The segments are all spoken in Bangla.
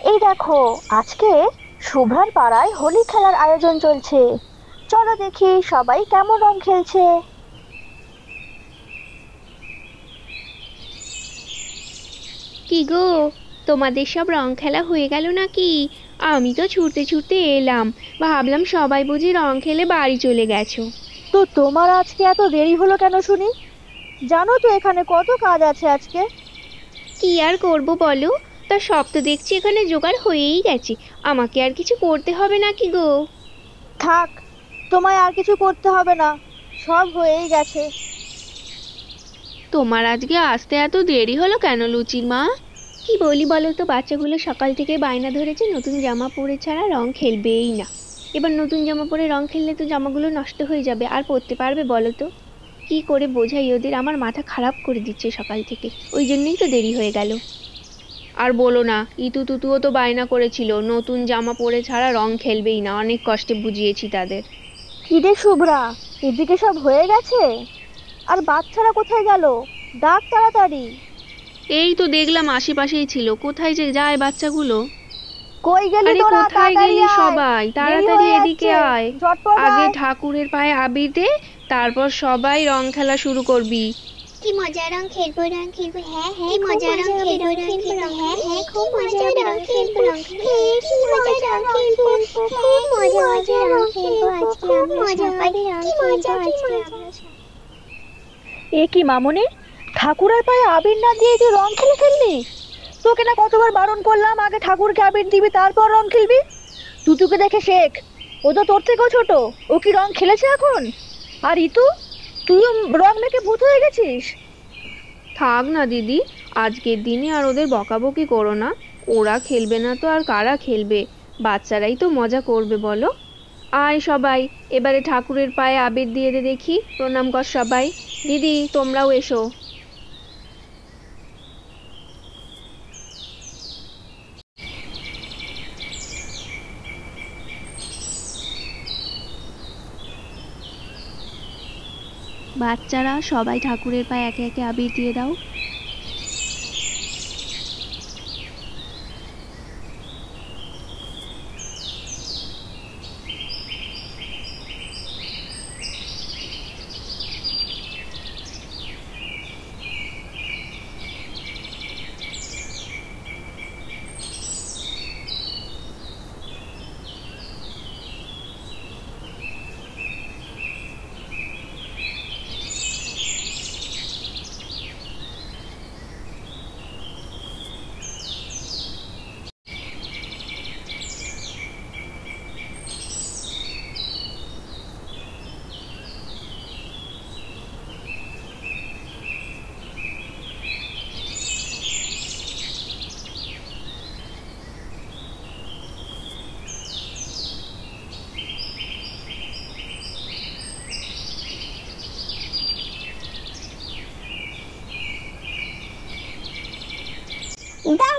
এই দেখো, আজকে শুভ্রার পাড়ায় হোলি খেলার আয়োজন চলছে। চলো দেখি সবাই কেমন রং খেলছে। কি গো, তোমাদের সব রং খেলা হয়ে গেল নাকি? আমি তো ছুটতে ছুটতে এলাম, ভাবলাম সবাই বুঝি রং খেলে বাড়ি চলে গেছো। তো তোমার আজকে এত দেরি হলো কেন শুনি? জানো তো এখানে কত কাজ আছে আজকে। কি আর করব বলো, তা সব তো দেখছি এখানে জোগাড় হয়েই গেছে। আমাকে আর কিছু করতে হবে নাকি গো? থাক, তোমায় আর কিছু করতে হবে না, সব হয়েই গেছে। তোমার আজকে আসতে এত দেরি হলো কেন লুচির মা? কি বলি বলো তো, বাচ্চাগুলো সকাল থেকে বায়না ধরেছে নতুন জামা পরে ছাড়া রং খেলবেই না। এবার নতুন জামা পরে রং খেললে তো জামাগুলো নষ্ট হয়ে যাবে, আর পরতে পারবে বলো তো? কি করে বোঝাই ওদের, আমার মাথা খারাপ করে দিচ্ছে সকাল থেকে। ওই জন্যই তো দেরি হয়ে গেল। আর বলো না, ইতু তুতুও তো বায়না করেছিল নতুন জামা পরে ছাড়া রং খেলবেই না, অনেক কষ্টে বুঝিয়েছি তাদের। কি রে শুভ্রা, এদিকে সব হয়ে গেছে? আর বাচ্চারা কোথায় গেল? ডাক তাড়াতাড়ি। এই তো দেখলাম আশেপাশেই ছিল, কোথায় যে যায় বাচ্চাগুলো। কই গেলি আরে তোরা, কোথায় তাড়াতাড়ি গেলি আয়। সবাই, দেরি তাড়াতাড়ি হয়ে এদিকে যাচ্ছে, আয়। ঝটপট আগে আয়। ঠাকুরের পায়ে আবির দে, তারপর সবাই রং খেলা শুরু করবি। কি মজা রং খেলবো রং খেলবো হ্যাঁ হ্যাঁ কি মজা রং খেলবো রং খেলবো হ্যাঁ হ্যাঁ খুব মজা রং খেলবো রং খেলবো কি মজা রং খেলবো খুব মজা রং খেলবো আজকে আমরা সবাই কি মজা আজকে আমরা। এ কি মামুনি, ঠাকুরের পায়ে আবির না দিয়ে তুই রং খেলে ফেললি? তোকে না কতবার বারণ করলাম আগে ঠাকুরকে আবির দিবি তারপর রং খেলবি। তুতুকে দেখে শেখ, ও তো তোর থেকেও ছোট। ও কি রং খেলেছে এখন? আর ইতু, তুইও রং মেখে ভূত হয়ে গেছিস। থাক না দিদি, আজকের দিনে আর ওদের বকাবকি করো না। ওরা খেলবে না তো আর কারা খেলবে? বাচ্চারাই তো মজা করবে বলো। আয় সবাই, এবারে ঠাকুরের পায়ে আবির দিয়ে দে দেখি, প্রণাম কর সবাই। দিদি তোমরাও এসো। বাচ্চারা সবাই ঠাকুরের পায়ে একে একে আবির দিয়ে দাও।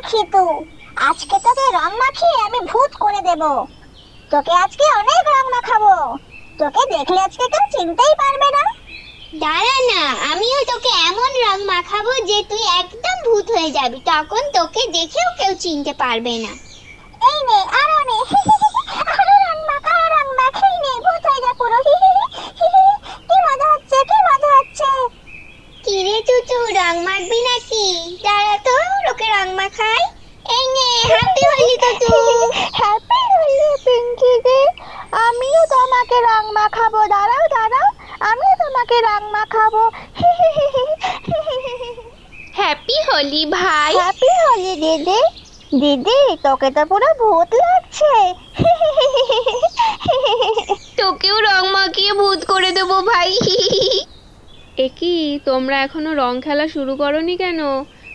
দেখি তো, আজকে তোকে রং মাখিয়ে আমি ভূত করে দেব। তোকে আজকে অনেক রং মাখাবো, তোকে দেখলে আজকে কেউ চিনতেই পারবে না। দাঁড়া না, আমিও তোকে এমন রং মাখাবো যে তুই একদম ভূত হয়ে যাবি, তখন তোকে দেখেও কেউ চিনতে পারবে না। এই নে আরো নে আরো রং মাখা রং মাখিয়ে নে, ভূত হয়ে যা পুরো। কি মজা হচ্ছে কি মজা হচ্ছে। কি রে চুচু, রং মাখবি নাকি? দাঁড়া তো, ওকে রং মাখাই। এই নে, হ্যাপি হোলি চুচু। হ্যাপি হোলি পিঙ্কি দি, আমিও তোমাকে রং মাখাবো। দাঁড়াও দাঁড়াও, আমিও তোমাকে রং মাখাবো। হ্যাপি হোলি ভাই। হ্যাপি হোলি দিদি। দিদি, তোকে তো পুরো ভূত লাগছে। তোকেও রং মাখিয়ে ভূত করে দেবো ভাই। এ কি, তোমরা এখনো রং খেলা শুরু করনি কেন?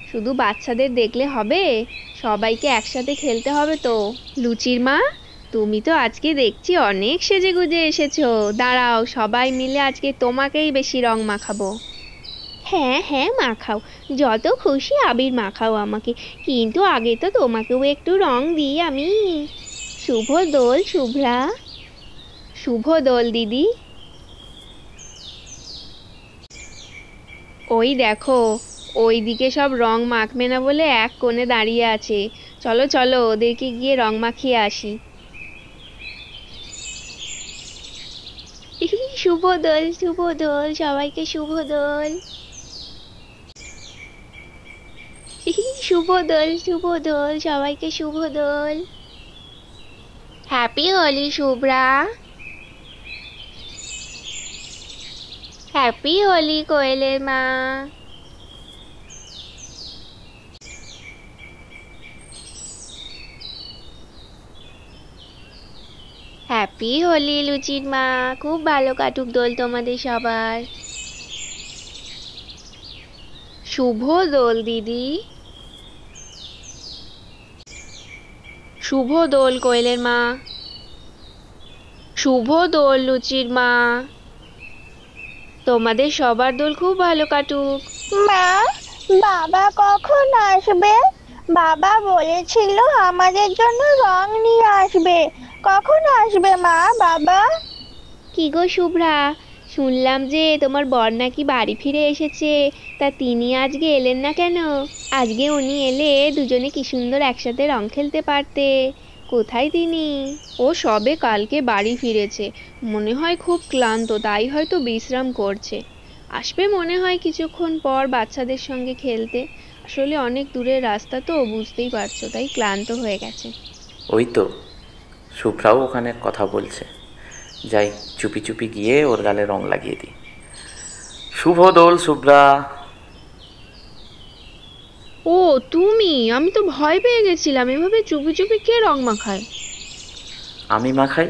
শুধু বাচ্চাদের দেখলে হবে? সবাইকে একসাথে খেলতে হবে তো। লুচির মা, তুমি তো আজকে দেখছি অনেক সেজে গুজে এসেছো। দাঁড়াও, সবাই মিলে আজকে তোমাকেই বেশি রং মাখাবো। হ্যাঁ হ্যাঁ মাখাও, যত খুশি আবির মাখাও আমাকে, কিন্তু আগে তো তোমাকেও একটু রং দিই আমি। শুভ দোল শুভ্রা। শুভ দোল দিদি। ওই দেখো, ওই দিকে সব রং মাখবে না বলে এক কোণে দাঁড়িয়ে আছে। চলো চলো ওদেরকে গিয়ে রং মাখিয়ে আসি। শুভ দোল, শুভ দোল, সবাইকে শুভ দোল। শুভ দোল, শুভ দোল, সবাইকে শুভ দোল। হ্যাপি হোলি শুভ্রা। হ্যাপি হোলি কোয়েলের মা। হ্যাপি হোলি লুচির মা। খুব ভালো কাটুক দোল তোমাদের সবার। শুভ দোল দিদি। শুভ দোল কোয়েলের মা। শুভ দোল লুচির মা। তোমাদের সবার দোল খুব ভালো কাটুক। মা, বাবা কখন আসবে? বাবা বলেছিল আমাদের জন্য রং নিয়ে আসবে। কখন আসবে মা, বাবা? কি গো শুভ্রা, শুনলাম যে তোমার বর নাকি বাড়ি ফিরে এসেছে, তা তিনি আজকে এলেন না কেন? আজকে উনি এলে দুজনে কি সুন্দর একসাথে রং খেলতে পারতে। কোথায় তিনি? ও সবে কালকে বাড়ি ফিরেছে, মনে হয় খুব ক্লান্ত, তাই হয়তো বিশ্রাম করছে। আসবে মনে হয় কিছুক্ষণ পর বাচ্চাদের সঙ্গে খেলতে। আসলে অনেক দূরের রাস্তা তো, বুঝতেই পারছো, তাই ক্লান্ত হয়ে গেছে। ওই তো শুভ্রাও ওখানে কথা বলছে, যাই চুপি চুপি গিয়ে ওর গালে রং লাগিয়ে দিই। শুভ দোল শুভ্রা। ও তুমি? আমি তো ভয় পেয়ে গেছিলাম, এভাবে চুপি চুপি কে রং মাখায়? আমি মাখাই?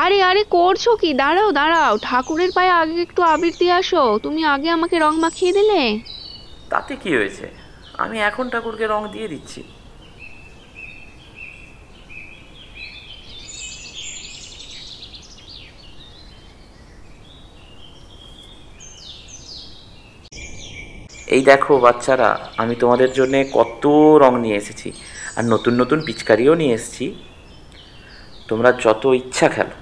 আরে আরে করছো কি? দাঁড়াও দাঁড়াও, ঠাকুরের পায়ে আগে একটু আবির দিয়ে আসো। তুমি আগে আমাকে রং মাখিয়ে দিলে। তাতে কি হয়েছে, আমি এখন ঠাকুরকে রং দিয়ে দিচ্ছি। এই দেখো বাচ্চারা, আমি তোমাদের জন্য কত রং নিয়ে এসেছি, আর নতুন নতুন পিচকারিও নিয়ে এসেছি। তোমরা যত ইচ্ছা খেলো।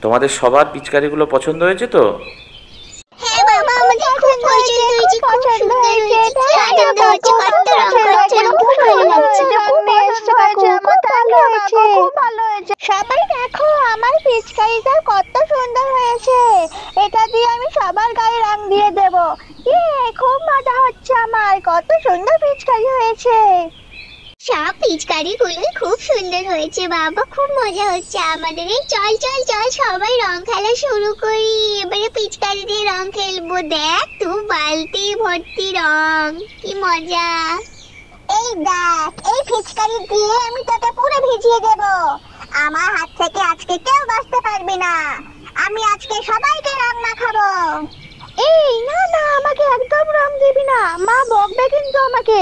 তোমাদের সবার পিচকারিগুলো পছন্দ হয়েছে তো? হ্যাঁ বাবা, আমাদের খুব পছন্দ হয়েছে, খুব সুন্দর হয়েছে, কি আনন্দ হচ্ছে, কত রং, কত রং, খুব ভালো লাগছে। খুব ভালো হয়েছে। সবাই দেখো আমার পিচকারিটা কত সুন্দর হয়েছে। এটা দিয়ে আমি সবার গায়ে রং দিয়ে দেব। খুব মজা হচ্ছে আমার, কত সুন্দর পিচকারি হয়েছে। সব পিচকারি গুলো খুব সুন্দর হয়েছে বাবা, খুব মজা হচ্ছে আমাদের। এই চল চল চল সবাই রং খেলা শুরু করি। এবারে পিচকারি দিয়ে রং খেলবো। দেখ তুই বালতি ভর্তি রং, কি মজা। এই দেখ, এই পিচকারি দিয়ে আমি তোকে পুরো ভিজিয়ে দেব। আমার হাত থেকে আজকে কেউ বাঁচতে পারবে না। আমি আজকে সবাইকে রং মাখাবো। এই না না, আমাকে একদম রং দিবি না, মা বকবে কিন্তু আমাকে।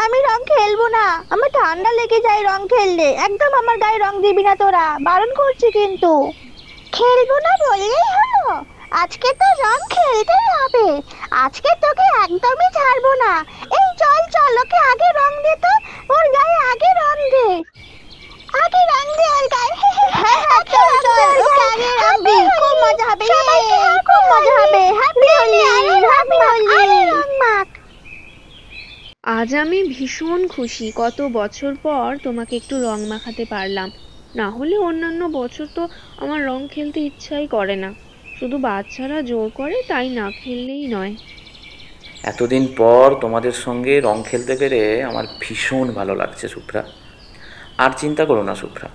আমি রং খেলবো না, আমার ঠান্ডা লেগে যায় রং খেললে। একদম আমার গায়ে রং দিবি না, তোরা বারণ করছি কিন্তু। খেলবো না বললেই হলো? আজকে তো রং খেলতেই হবে। আজকে তোকে একদমই ছাড়বো না। এই চল চল, ওকে আগে রং দে তো, ওর গায়ে আগে রং দে। আগে রং দে ওর গায়ে। হ্যাঁ হ্যাঁ চল চল, ওকে আগে রং দে, খুব মজা হবে। খুব মজা হবে। হ্যাপি হোলি, হ্যাপি হোলি, রং মাখ। আজ আমি ভীষণ খুশি, কত বছর পর তোমাকে একটু রং মাখাতে পারলাম। না হলে অন্যান্য বছর তো আমার রং খেলতে ইচ্ছাই করে না, শুধু বাচ্চারা জোর করে, তাই না খেললেই নয়। এতদিন পর তোমাদের সঙ্গে রং খেলতে পেরে আমার ভীষণ ভালো লাগছে শুভ্রা। আর চিন্তা করো না শুভ্রা,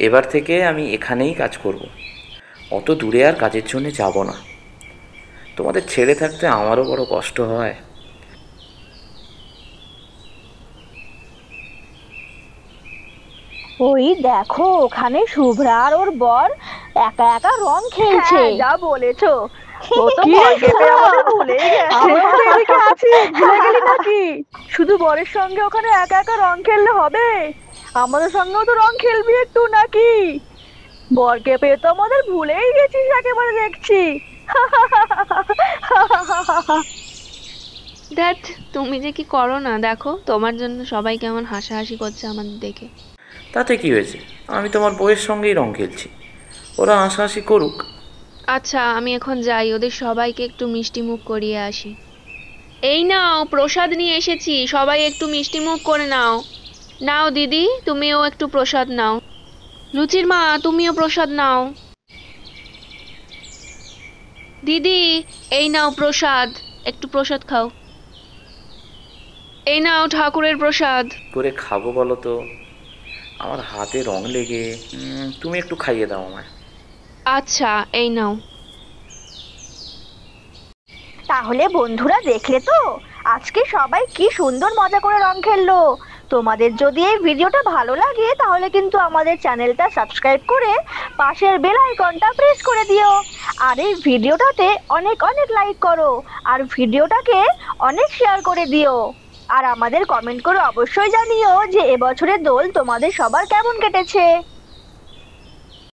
এবার থেকে আমি এখানেই কাজ করব, অত দূরে আর কাজের জন্য যাব না। তোমাদের ছেড়ে থাকতে আমারও বড় কষ্ট হয়। ওই দেখো, ওখানে শুভ্রা আর ওর বর একা একা রং খেলছে। যা বলেছো, ও তো বর পেয়ে আমাদের ভুলেই গেছে। আমরা তো এদিকে আছি, ভুলে গেলি নাকি? শুধু বরের সঙ্গে ওখানে একা একা রং খেললে হবে? আমাদের সঙ্গেও তো রং খেলবি একটু নাকি? বরকে পেয়ে তো আমাদের ভুলেই গেছিস একেবারে দেখছি। দ্যাট, তুমি যে কি করো না, দেখো তোমার জন্য সবাই কেমন হাসাহাসি করছে আমাদের দেখে। তাতে কি হয়েছে, আমি তোমার বউয়ের সঙ্গেই রং খেলছি, ওরা হাসাহাসি করুক। আচ্ছা আমি এখন যাই, ওদের সবাইকে একটু মিষ্টি মুখ করিয়ে আসি। এই নাও প্রসাদ নিয়ে এসেছি, সবাই একটু মিষ্টি মুখ করে নাও। নাও দিদি, তুমিও একটু প্রসাদ নাও। লুচির মা, তুমিও প্রসাদ নাও। দিদি, এই নাও প্রসাদ, একটু প্রসাদ খাও। এই নাও ঠাকুরের প্রসাদ। করে খাবো বলো তো? আমার হাতে রং লেগে। তুমি একটু খাইয়ে দাও আমায়। আচ্ছা, এই নাও। তাহলে বন্ধুরা দেখলে তো আজকে সবাই কি সুন্দর মজা করে রং খেললো। তোমাদের যদি এই ভিডিওটা ভালো লাগে তাহলে কিন্তু আমাদের চ্যানেলটা সাবস্ক্রাইব করে পাশের বেল আইকনটা প্রেস করে দিও। আর এই ভিডিওটাতে অনেক অনেক লাইক করো আর ভিডিওটাকে অনেক শেয়ার করে দিও। আর আমাদের কমেন্ট করে অবশ্যই জানিও যে এবছরের দোল তোমাদের সবার কেমন কেটেছে।